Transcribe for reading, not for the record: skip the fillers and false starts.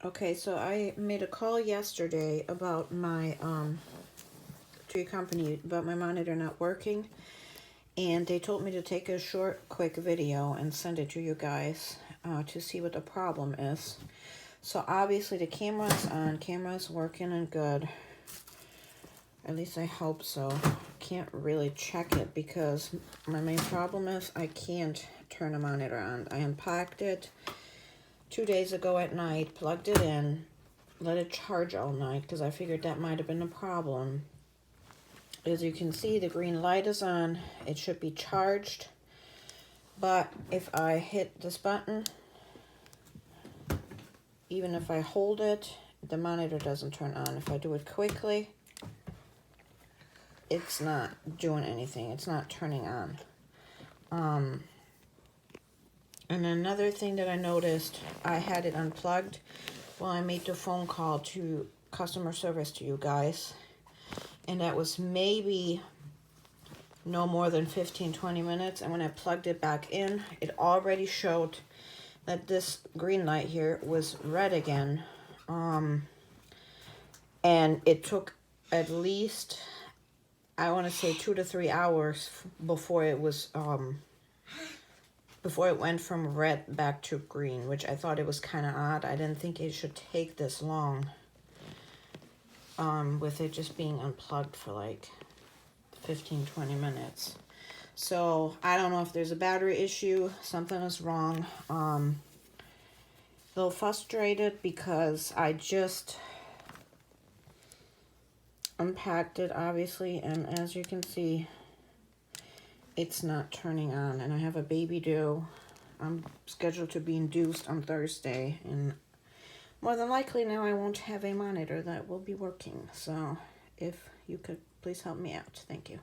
Okay, so I made a call yesterday about my to your company about my monitor not working, and they told me to take a short, quick video and send it to you guys to see what the problem is. So obviously the camera's on, camera's working and good. At least I hope so. Can't really check it because my main problem is I can't turn the monitor on. I unpacked it 2 days ago at night, plugged it in, let it charge all night because I figured that might have been a problem. As you can see, the green light is on. It should be charged. But if I hit this button, even if I hold it, the monitor doesn't turn on. If I do it quickly, it's not doing anything. It's not turning on. And another thing that I noticed, I had it unplugged while I made the phone call to customer service to you guys. And that was maybe no more than 15-20 minutes. And when I plugged it back in, it already showed that this green light here was red again. And it took at least, I want to say 2 to 3 hours before it was before it went from red back to green, which I thought it was kind of odd. I didn't think it should take this long with it just being unplugged for like 15-20 minutes. So I don't know if there's a battery issue, something is wrong. A little frustrated because I just unpacked it obviously, and as you can see, it's not turning on, and I have a baby due. I'm scheduled to be induced on Thursday, and more than likely now I won't have a monitor that will be working. So if you could please help me out. Thank you.